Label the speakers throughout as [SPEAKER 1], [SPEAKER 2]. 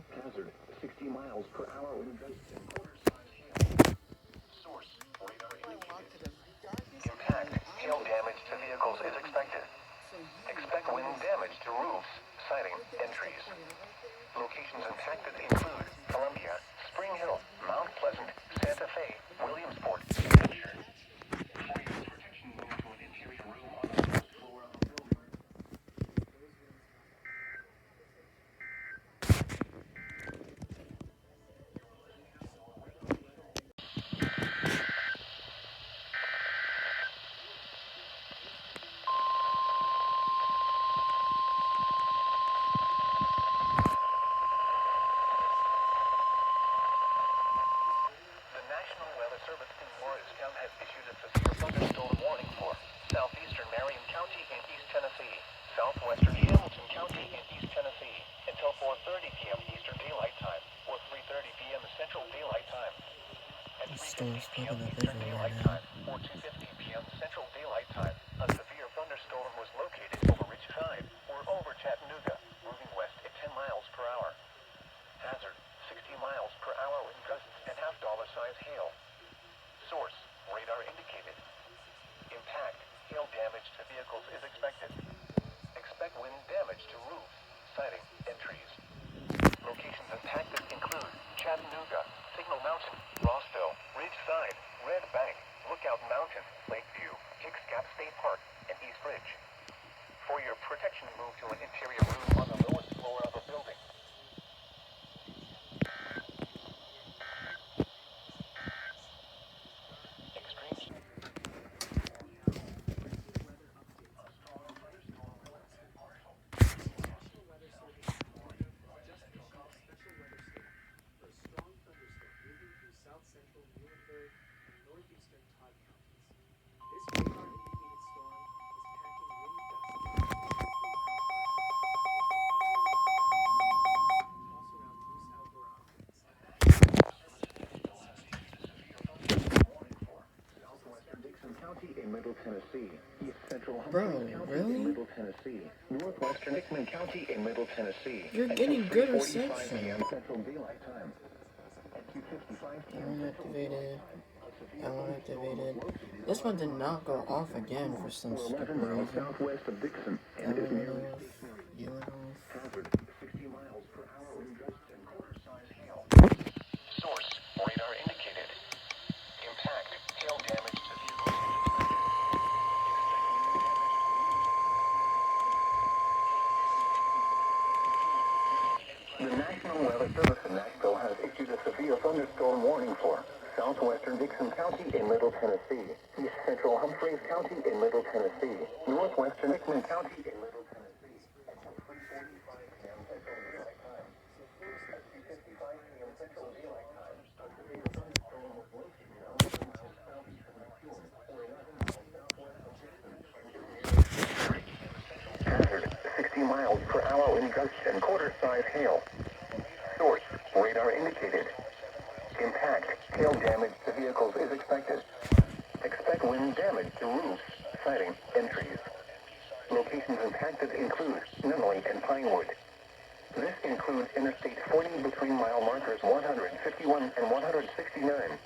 [SPEAKER 1] Hazard, 60 miles per hour wind gusts and quarter-size hail. Source, radar indicated. Impact, hail damage to vehicles is expected. Expect wind damage to roofs, siding, and trees. Locations impacted include Columbia, Spring Hill, Mount Pleasant, Santa Fe, Williamsport, and Hampshire. For your protection, move to an interior room on the first floor of a building. Service in Morristown has issued a severe thunderstorm warning for southeastern Marion County and East Tennessee, southwestern Hamilton County and East Tennessee, until 4:30 p.m. Eastern Daylight Time or 3:30 p.m. Central Daylight Time. At 3:50 p.m. Eastern Daylight Time or 2:50 p.m. Central Daylight Time, a severe thunderstorm was located over Ridgeside or over Chattanooga, moving west at 10 miles per hour. Hazard, 60 miles per hour wind gusts and half-dollar-size hail. Source, radar indicated. Impact, hail damage to vehicles is expected. Expect wind damage to roofs, siding, and trees. Locations impacted include Chattanooga, Signal Mountain, Rossville, Ridgeside, Red Bank, Lookout Mountain, Lakeview, Hicks Gap State Park, and East Ridge. For your protection, move to an interior room on the lowest floor of a building. In Middle Tennessee, East Central Humphrey County in Middle Tennessee, Northwestern Hickman County in Middle Tennessee.
[SPEAKER 2] You're getting good reception.
[SPEAKER 1] Central Daylight Time. At 2:55 p.m.
[SPEAKER 2] Activated. This one did not go off again for some stupid
[SPEAKER 1] 11 miles
[SPEAKER 2] reason.
[SPEAKER 1] southwest of Dixon and is near Hazard, 60 miles per hour wind gusts and quarter-size hail. Source, radar indicated. Impact, hail damage to vehicles. The National Weather Service in Nashville has issued a severe thunderstorm warning for southwestern Dixon County in Middle Tennessee, East Central Humphreys County in Middle Tennessee, northwestern Hickman County in Middle Tennessee. At 3:45 p.m. Central Daylight Time. At 2:55 p.m. Central Daylight Time, a severe thunderstorm was located on the miles southeastern of Fjord, or 11 miles southwest of Dixon, and hazard, 60 miles per hour wind gusts and quarter-size hail. Source, radar indicated. Impact, hail damage to vehicles is expected. Expect wind damage to roofs, siding, and trees. Locations impacted include Nunnally and Pinewood. This includes Interstate 40 between mile markers 151 and 169.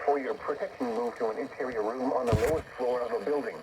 [SPEAKER 1] For your protection, move to an interior room on the lowest floor of a building.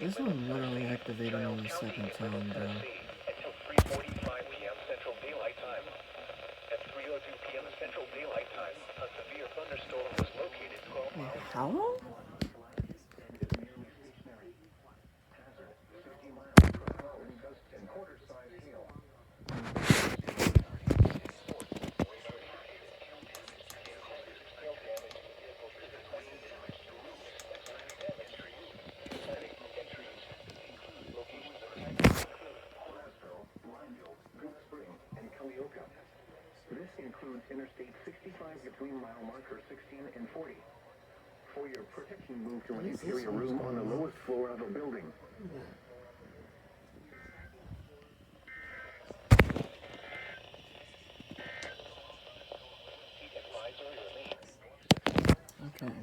[SPEAKER 2] This one literally activated on the second time, bro.
[SPEAKER 1] Until 3:45 p.m. Central Daylight Time. At 3:02 p.m. Central Daylight Time, a severe thunderstorm was located 12 miles.
[SPEAKER 2] Wait, how long?
[SPEAKER 1] Hazard, 60 miles per hour wind gusts and quarter-size hail. mile marker 16 and 40. For your protection, move to
[SPEAKER 2] What
[SPEAKER 1] an
[SPEAKER 2] is this
[SPEAKER 1] interior
[SPEAKER 2] one's
[SPEAKER 1] room on the
[SPEAKER 2] going on?
[SPEAKER 1] lowest floor of a building. Heat advisory released.
[SPEAKER 2] Okay.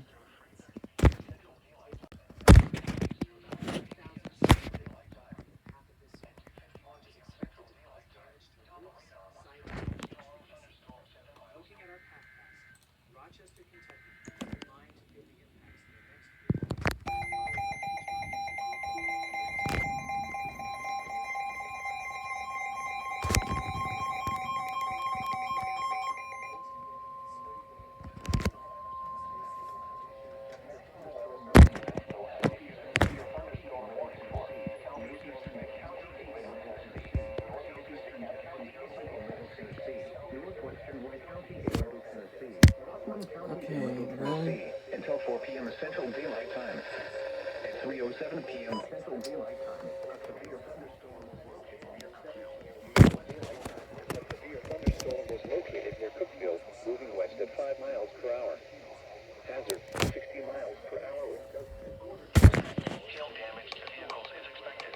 [SPEAKER 2] Okay, really?
[SPEAKER 1] Until 4 p.m. Central Daylight Time. At 3:07 p.m. Central Daylight Time, a severe thunderstorm was located near Cookville, moving west at 5 miles per hour. Hazard, 60 miles per hour. Hail damage to vehicles is expected.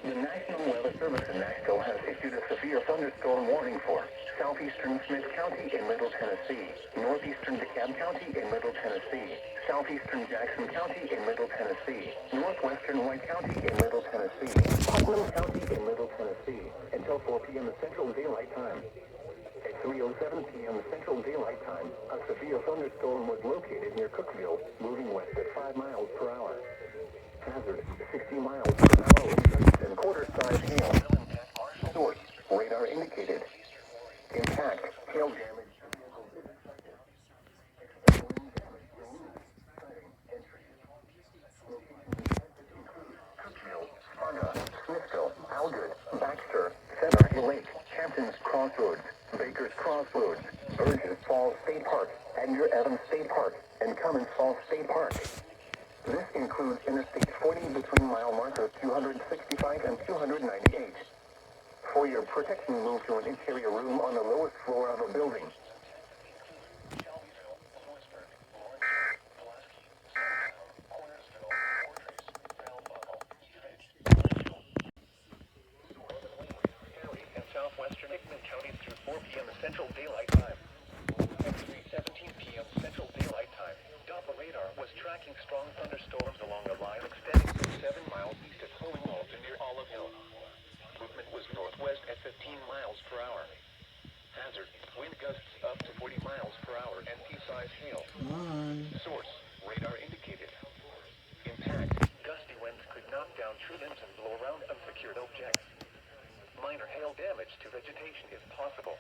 [SPEAKER 1] The National Weather Service in Nashville has issued a severe thunderstorm warning for southeastern Smith County in Middle Tennessee, northeastern DeKalb County in Middle Tennessee, southeastern Jackson County in Middle Tennessee, northwestern White County in Middle Tennessee, Putnam County in Middle Tennessee, until 4 p.m. Central Daylight Time. At 3:07 p.m. Central Daylight Time, a severe thunderstorm was located near Cookville, moving west at 5 miles per hour. Hazard, 60 miles per hour wind gusts and quarter-size hail. Source, radar indicated. Impact, hail damage. Cookville, Sparta, Smithville, Algood, Baxter, Cedar Hill Lake, Hamptons Crossroads, Baker's Crossroads, Burgess Falls State Park, Edgar Evans State Park, and Cummins Falls State Park. This includes Interstate 40 between mile markers 265 and 298. For your protection, move to an interior room on the lowest floor of a building. And southwestern Hickman counties through 4 p.m. Central Daylight Time. At 3:17 p.m. Central Daylight Time, Doppler radar was tracking strong thunderstorms along a line extending from 7 miles east of Hollingwall to near Olive Hill. Movement was northwest at 15 miles per hour. Hazard, wind gusts up to 40 miles per hour and pea-sized hail.
[SPEAKER 2] Come on.
[SPEAKER 1] Source, radar indicated. Impact, gusty winds could knock down tree limbs and blow around unsecured objects. Minor hail damage to vegetation is possible.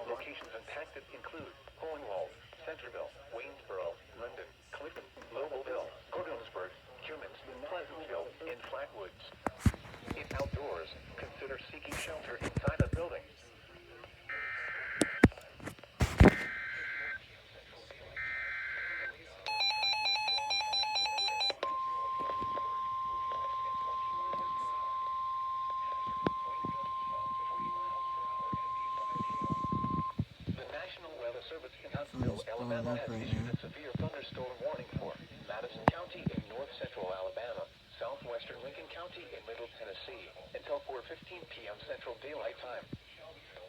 [SPEAKER 1] Locations impacted include Hollingwall, Centerville, Waynesboro, London, Clifton, Lobelville, Gordonsburg, Cummins, Pleasantville, and Flatwoods. If outdoors, consider seeking shelter inside a building. The National Weather Service in Huntsville, Alabama has issued a severe thunderstorm warning for Madison County in north central Alabama, southwestern Lincoln County in middle Tennessee, until 4:15 p.m. Central Daylight Time.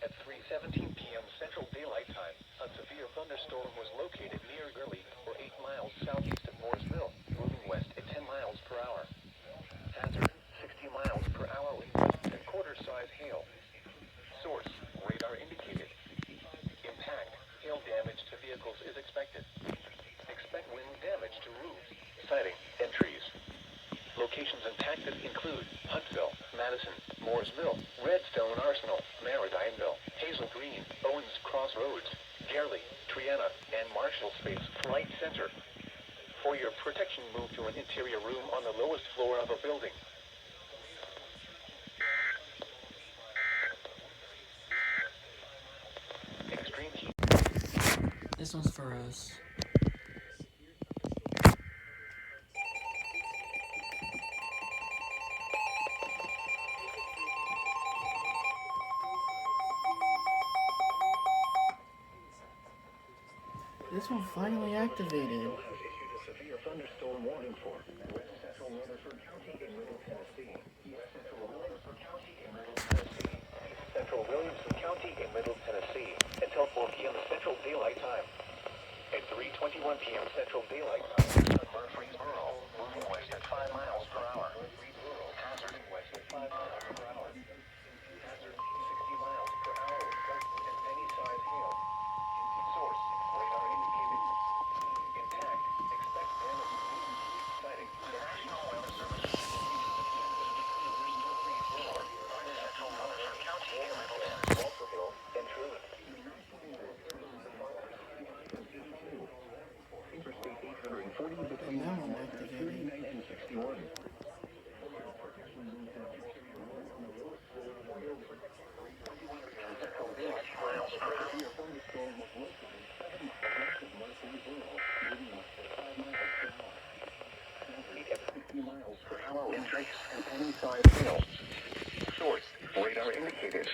[SPEAKER 1] At 3:17 p.m. Central Daylight Time, a severe thunderstorm was located near Gurley, or 8 miles southeast of Mooresville, moving west at 10 miles per hour. Hazard, 60 miles per hour wind gusts and quarter-size hail. Source, radar indicated. Impact, hail damage to vehicles is expected. Expect wind damage to roofs, siding, and trees. Locations impacted include Huntsville, Madison, Mooresville, Redstone Arsenal, Maridineville, Hazel Green, Owens Crossroads, Garley, Triana, and Marshall Space Flight Center. For your protection, move to an interior room on the lowest floor of a building. Extreme heat.
[SPEAKER 2] This one's for us. This one finally activated.
[SPEAKER 1] Has issued a severe thunderstorm warning for west central Rutherford County in Middle Tennessee, east central Rutherford County in Middle Tennessee, east central Williamson County in Middle Tennessee until 4 p.m. Central Daylight Time. At 3:21 p.m. Central Daylight Time, Murfreesboro, moving west at 5 miles per hour. Hazard west at 5 miles per hour. Hazard 60 miles per hour with gusts and penny-sized hail. Source, radar indicated. Intact, expect damage. Citing the National Weather Service. Central Rutherford County in Middle Tennessee. Walkerville and Truman. Interstate 840 between
[SPEAKER 2] And that one activated.
[SPEAKER 1] 39 and 61. Miles per hour with drakes and penny-sized hail. Source, radar indicated.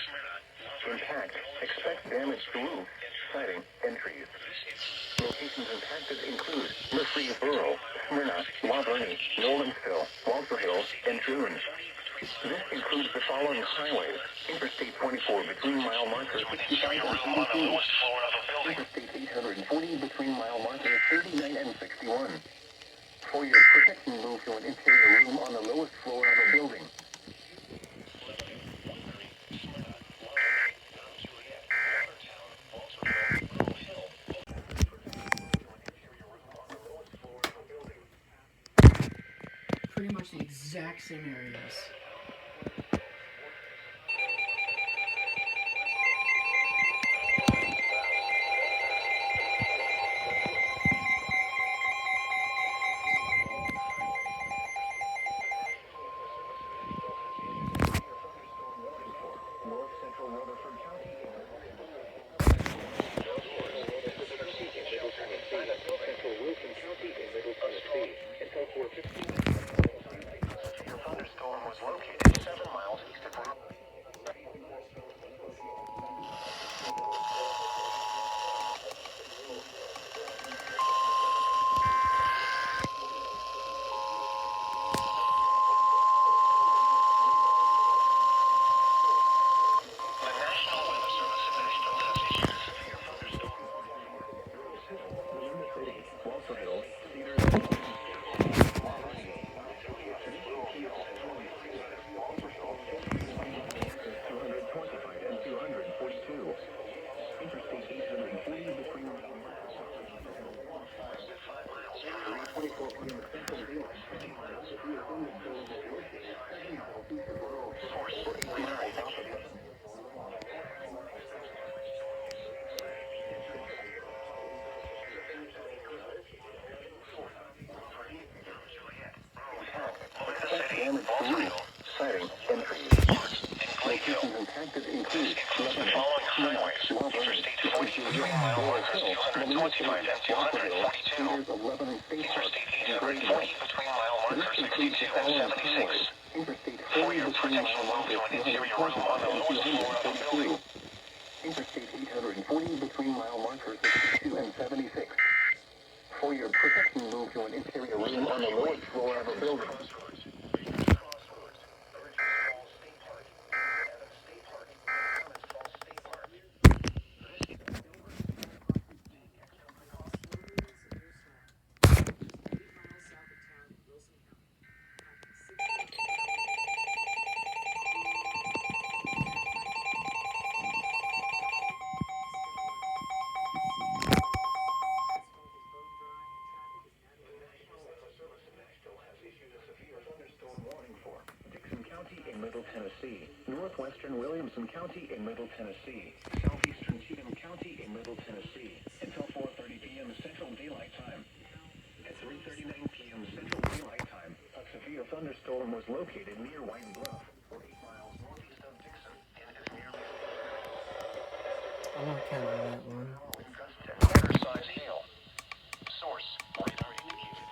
[SPEAKER 1] Intact, expect damage to roof, siding, and trees. Locations impacted include Murfreesboro, Smyrna, La Vernie, Nolensville, Walter Hill, and June. This includes the following highways: Interstate 24 between mile markers 65 and 82, Interstate 840 between mile markers 39 and 61. For your protection, move to an interior room on the lowest floor of a building.
[SPEAKER 2] Pretty much the exact same areas.
[SPEAKER 1] North Central Rutherford County Central Wilson County in Middle Tennessee until 4:15. Your thunderstorm was located 7 miles east of Rutherford. The National Weather Service official has issued a severe thunderstorm warning for Walter Hill, Cedar, and 242. Interstate 840 between 3:24 p.m. Central Daylight. Damage to roof, siding, and trees. Locations impacted include
[SPEAKER 3] Following highways, Interstate 40 between mile markers 225 and 242, Interstate 840 between mile markers 62 and 76. For your protection, move to an interior room on the lowest floor of the building.
[SPEAKER 1] Interstate 840 between mile markers 62 and 76. For your protection, move to an interior room on the lowest floor of a building. Middle Tennessee, northwestern Williamson County in Middle Tennessee, southeastern Cheatham County in Middle Tennessee, until 4:30 p.m. Central Daylight Time. At 3:39 p.m. Central Daylight Time, a severe thunderstorm was located near White Bluff, 8 miles northeast of Dixon, and is nearly
[SPEAKER 2] I'm not counting that one.
[SPEAKER 1] with gusts and quarter-size hail. Source, radar indicated.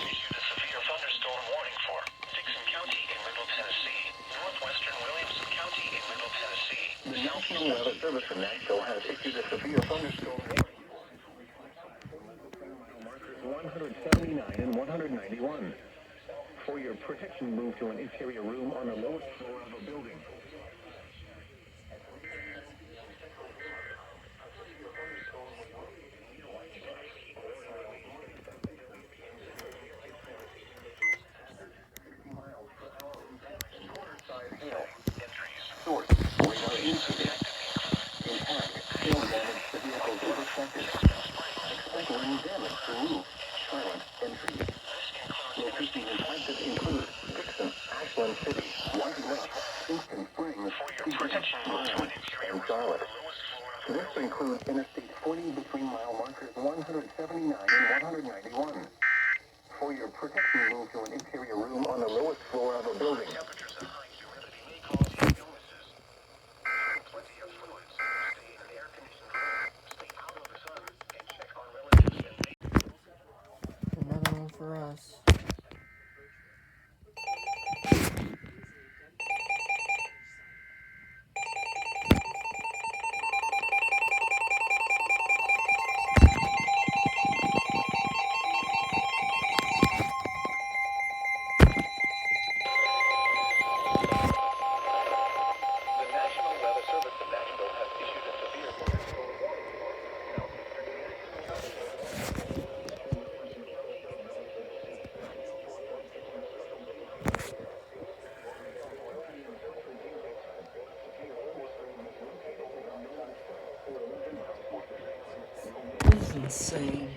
[SPEAKER 3] Issued a severe thunderstorm warning for Dixon County in Middle Tennessee, northwestern Williamson County in Middle Tennessee, The National Weather Service in Nashville has issued a severe thunderstorm warning. 179 and 191. For your protection, move to an interior room on the lowest floor of a building. Source, radar indicated. Impact, hail damage to vehicles if affected. Expect wind damage to roof, silent, and trees. Locations impacted include Dixon, Ashland City, White Rock, Kingston Springs, and Charlotte. This includes Interstate 40 between mile markers 179 and 191. For your protection, move to an interior room on the lowest floor of a building.
[SPEAKER 2] Another one for us.
[SPEAKER 1] The National Weather Service in Nashville has issued a severe thunderstorm warning for
[SPEAKER 2] This is insane.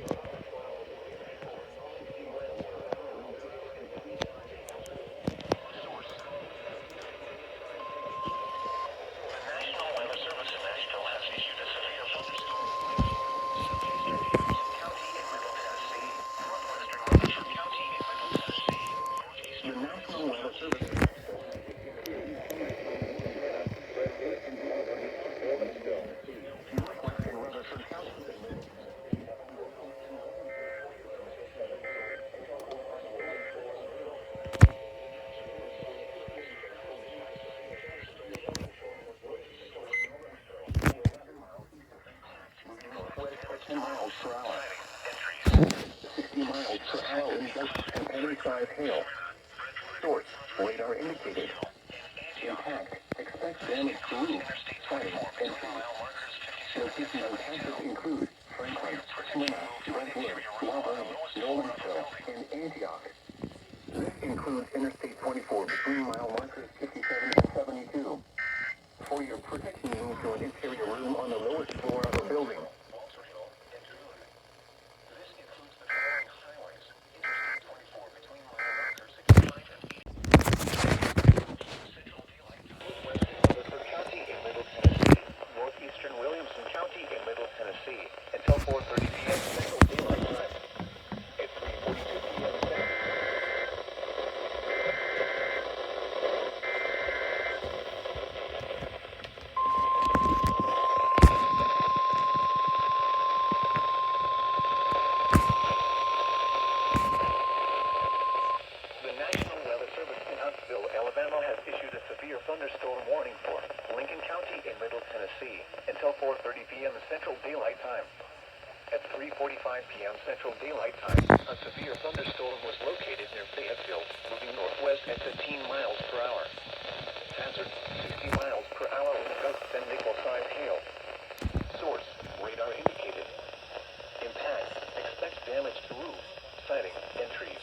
[SPEAKER 3] The National Weather Service. At 10 miles per hour. 60 miles per hour in gust and heavy size hail. Source, radar indicated. Impact, expect damage to roof, siding, and trees. Locations impacted include Franklin, Smyrna, Brentwood, Auburn, Nolensville, and Antioch. This includes Interstate 24 between mile markers 57 and 72. For your protection, move to an interior room on the lowest floor of a building.
[SPEAKER 1] Northeastern Williamson County in Middle Tennessee until 4:30 p.m. Central Daylight Time. At 3:42 p.m. Central. The National Weather Service in Huntsville, Alabama has issued a severe thunderstorm warning for Lincoln County in Middle Tennessee until 4:30 p.m. Central Daylight Time. At 3:45 p.m. Central Daylight Time, a severe thunderstorm was located near Fayetteville, moving northwest at 15 miles per hour. Hazard, 60 miles per hour with gusts and nickel-sized hail. Source, radar indicated. Impact, expect damage to roof, siding, and trees.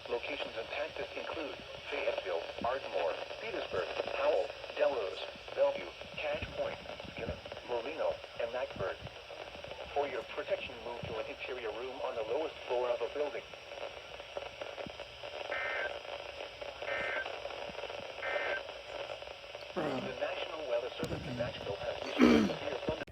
[SPEAKER 1] Locations impacted include Fayetteville, Ardmore, Petersburg, Howell, Delrose, Bellevue, Cache Point, Skinner, Molino, and Macburg. For your protection, move to an interior room on the lowest floor of a building. The National Weather Service in Nashville has issued a severe thunder.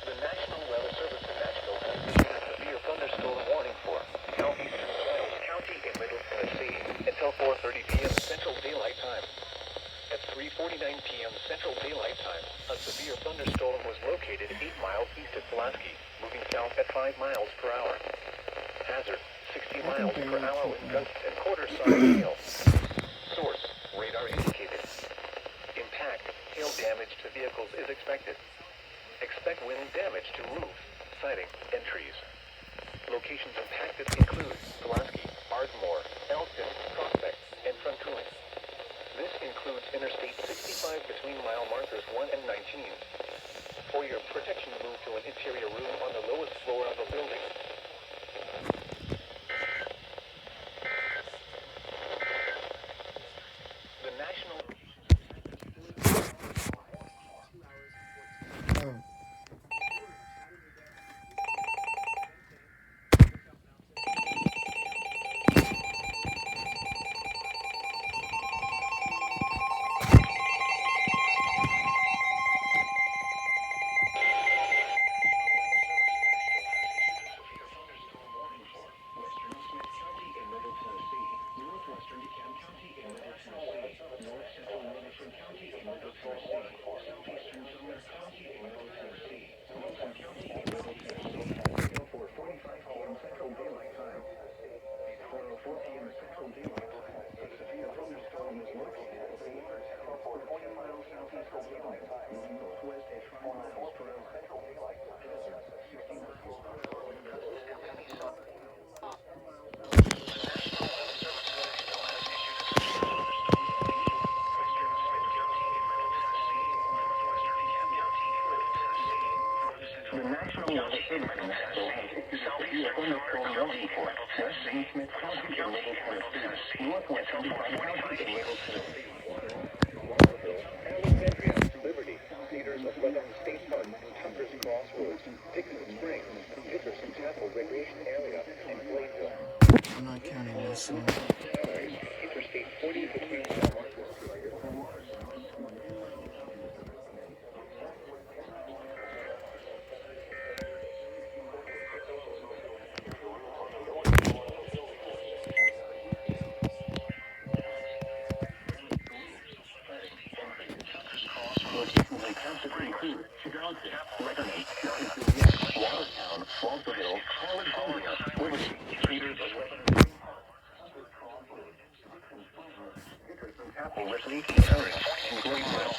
[SPEAKER 1] The National Weather Service in Nashville has issued a severe thunderstorm warning for southeastern Wales County in Middle Tennessee until 4:30 p.m. Central Daylight Time. At 3:49 p.m. Central Daylight Time, a severe thunderstorm was located indicated 8 miles east of Pulaski, moving south at 5 miles per hour. Hazard, 60 miles per hour with gust and quarter-size hail. Source, radar indicated. Impact, hail damage to vehicles is expected. Expect wind damage to roofs, siding, and trees. Locations impacted include Pulaski, Ardmore, Elkton, Prospect, and Francoon. This includes Interstate 65 between mile markers 1 and 19. For your protection, move to an interior room on the lowest floor of the building. The National...
[SPEAKER 2] Oh.
[SPEAKER 3] The National Weather Service in Nashville has issued a severe thunderstorm warning for West St. Smith County in Middle Tennessee, northwestern County in Middle Tennessee.
[SPEAKER 1] Alexandria, Liberty, Cedars of Lebanon State Park, Tucker's Crossroads, Dixon Springs, Dickerson Chapel Recreation Area, and Gladeville.
[SPEAKER 2] I'm not counting this one.
[SPEAKER 1] Interstate 40 between mile markers.
[SPEAKER 3] Locations impacted include Chicago, Lebanon, Watertown, Walterville, Alexandria, Liberty, Cedars of Lebanon, Dickerson Chapel Recreation Area, and Gladeville.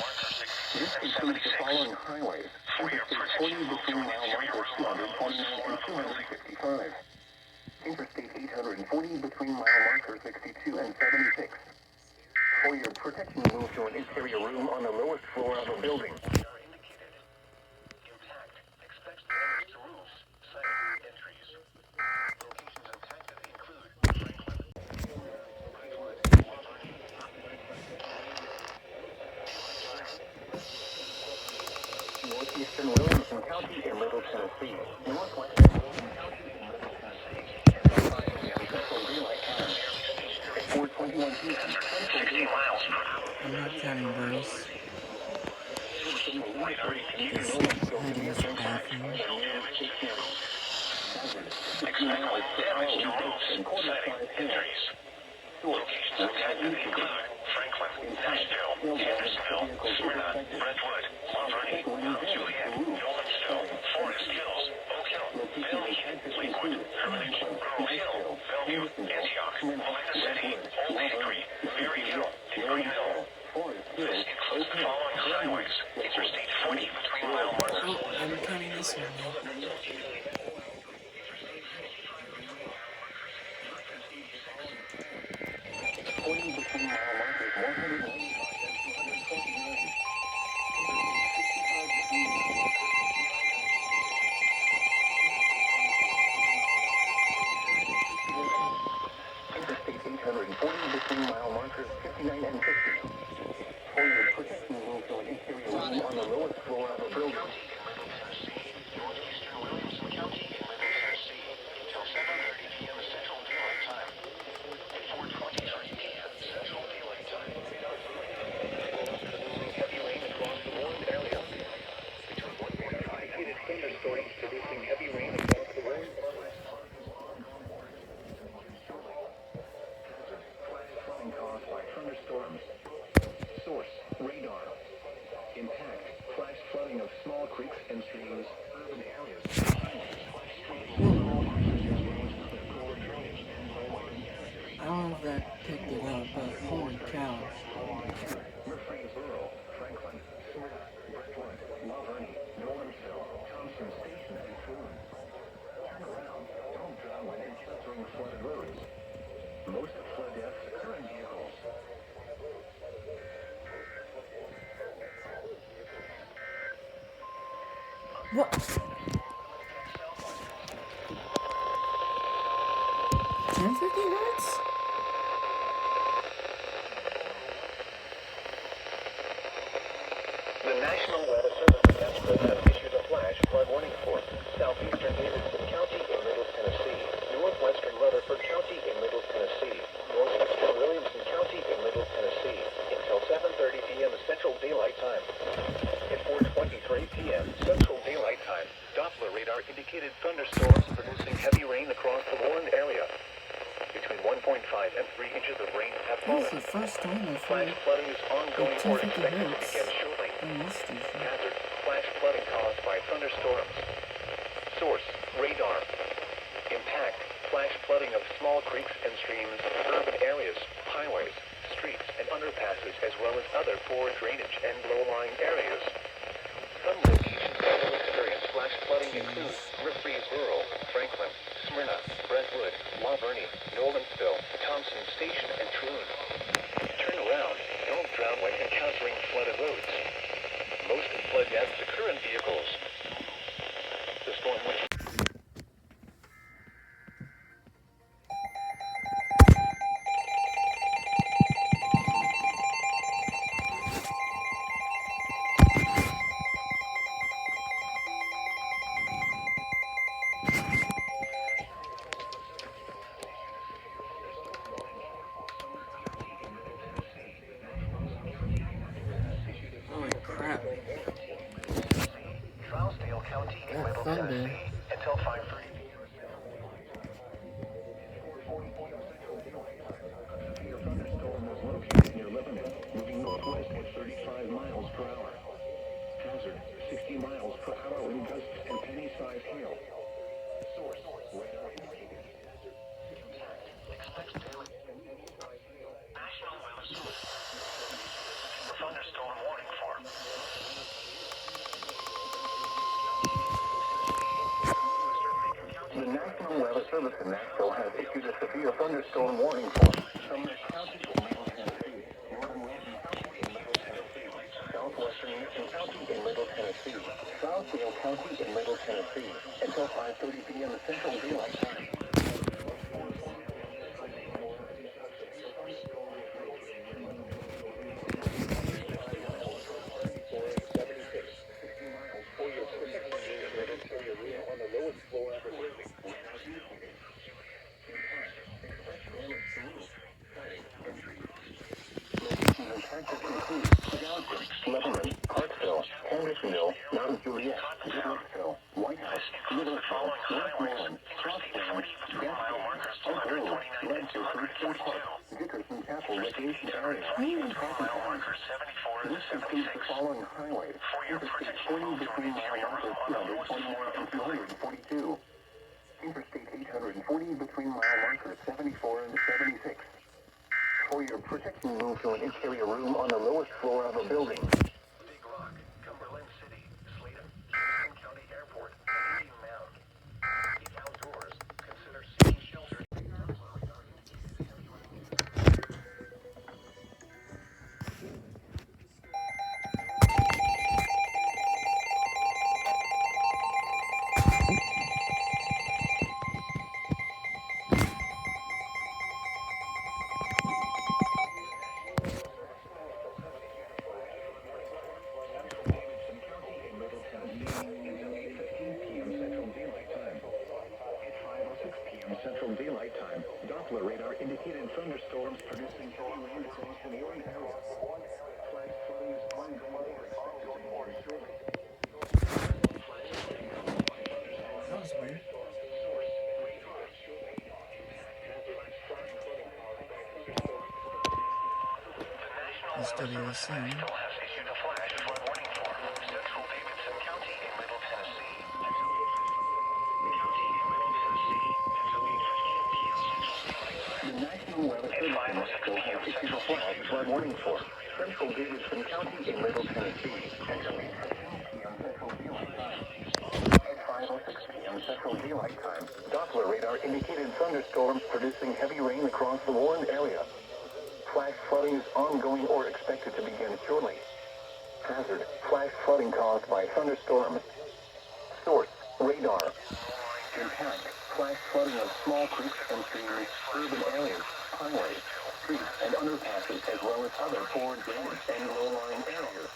[SPEAKER 3] This includes the following highways: Interstate 40 between mile markers 229 and 265. Interstate 840 between mile markers 62 and 76. For your protection, move to an interior room on the lowest floor of a building.
[SPEAKER 1] Impact. Expect damage to roofs, siding, and trees. Locations impacted include Franklin, Brentwood,
[SPEAKER 3] Northeastern Williamson County in Middle Tennessee. Northwestern Williamson County in Middle Tennessee. Central Daylight Time. At 4:21 p.m. Central Daylight Time.
[SPEAKER 2] I'm not counting those. Maybe this bathroom.
[SPEAKER 1] expect wind damage to roofs, siding, and trees. Locations impacted include Franklin, Nashville, Hendersonville, Smyrna, Brentwood, Monterey, Juliet, Nolensville, Forest Hills, Oak Hill, Valley, Lakewood, Hermitage, Grove Hill, Bellevue, Antioch, Helena City, Old Hickory, Berry Hill, and Greenville. This includes the following highways: Interstate 40 between mile markers.
[SPEAKER 2] Oh, I'm counting this one now.
[SPEAKER 3] Between mile markers 195 and 229. Interstate 840 between mile markers 59 and 60. For your protection, move to an interior room on the lowest floor of a building.
[SPEAKER 1] Northeastern Williamson County in Middle Tennessee until 7:30 p.m. Central Daylight Time. 4:23 p.m. Central Daylight Time. Heavy rain across the Warren area. Between 1:45 indicated thunderstorms producing heavy rain across the Warren.
[SPEAKER 3] Flooding caused by thunderstorms. Source, radar. Impact, flash flooding of small creeks and streams.
[SPEAKER 2] What? 1050 hertz?
[SPEAKER 1] The National Weather Service has issued a flash flood warning for southeastern Davidson County in Middle Tennessee, northwestern Rutherford County in Middle Tennessee, northeastern Williamson County in Middle Tennessee, until 7:30 p.m. Central Daylight Time. At 4:23 p.m. Central Daylight Time, Doppler radar indicated thunderstorms producing heavy rain across the warned area. Between 1.5 and 3 inches of rain have
[SPEAKER 2] This
[SPEAKER 1] fallen.
[SPEAKER 2] is the first time I've
[SPEAKER 1] Flash
[SPEAKER 2] heard
[SPEAKER 1] flooding is ongoing or
[SPEAKER 2] 1050
[SPEAKER 1] expected to
[SPEAKER 2] hertz
[SPEAKER 1] begin shortly.
[SPEAKER 2] on this station.
[SPEAKER 1] Hazard, flash flooding caused by thunderstorms. Source, radar. Impact, flash flooding of small creeks and streams, urban areas, highways, streets, and underpasses, as well as other poor drainage and low-lying areas. Some locations that will experience flash flooding include Murfreesboro, Franklin, Smyrna, Brentwood, La Vernie, Nolensville, Thompson Station, and Troon. Turn around. Don't drown when encountering flooded roads. Most flood deaths occur in vehicles. The storm which
[SPEAKER 2] Holy crap.
[SPEAKER 1] Trousdale County in
[SPEAKER 2] That
[SPEAKER 1] Middle
[SPEAKER 2] thunder.
[SPEAKER 1] Tennessee until 5:30.
[SPEAKER 3] Thunderstorm was located near Lebanon, moving northwest at 35 miles per hour. Hazard, 60 miles per hour wind gusts and penny-sized hail. Source, radar indicated.
[SPEAKER 1] Expect daily. National Weather Service. The thunderstorm warning for
[SPEAKER 3] The National Weather Service in Nashville has issued a severe thunderstorm warning for Sumner County in Middle Tennessee, northern Wilson County in Middle Tennessee, southwestern Mission County in Middle Tennessee, Trousdale County in Middle Tennessee, until 5:30 p.m. Central Daylight Time. Lebanon, Hartsville, Hendersonville, Mount Juliet, Goodlettsville, White House, Middlesbrough, Westmoreland, Crossland, Gadsden, Oak Grove, Lancaster, Fort Park, Dickerson Chapel Recreation Area, and Coffee Town. This includes the following highways: Interstate 40 between mile markers 221 and 242. Interstate 840 between mile markers 74 and 76. For your protection, move to an interior room on the lowest floor of a building.
[SPEAKER 1] Big Rock, Cumberland City, Sladen, Kingston County Airport, and Indian Mound. If outdoors, consider seeking shelter.
[SPEAKER 3] Central Daylight Time. Doppler radar indicated thunderstorms producing heavy rain across the warned area. Flash flooding is ongoing or expected to begin shortly.
[SPEAKER 2] That was weird. SWSN.
[SPEAKER 1] Has issued a flash flood warning for Central Davidson County in Middle Tennessee.
[SPEAKER 3] The National Weather Service in Nashville has issued a flash flood warning for Central Davidson County in Middle Tennessee until 8:15 p.m. Central Daylight Time. At 5:06 p.m. Central Daylight Time, Doppler radar indicated thunderstorms producing heavy rain across the warned area. Flash flooding is ongoing or expected to begin shortly. Hazard, flash flooding caused by thunderstorms. Source, radar. Impact, flash flooding of small creeks and streams, urban areas, highways, streets, and underpasses, as well as other poor drainage and low-lying areas.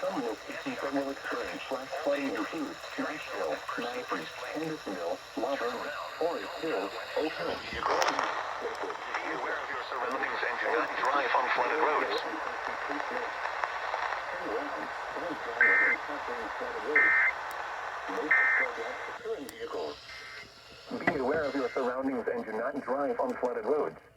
[SPEAKER 3] Some locations that will experience flash flooding include Nashville, Madison, Hendersonville, La Vergne, Forest Hill, Oak Hill.
[SPEAKER 1] Be aware of your surroundings and do not drive on flooded roads.
[SPEAKER 3] Be aware of your surroundings and do not drive on flooded roads.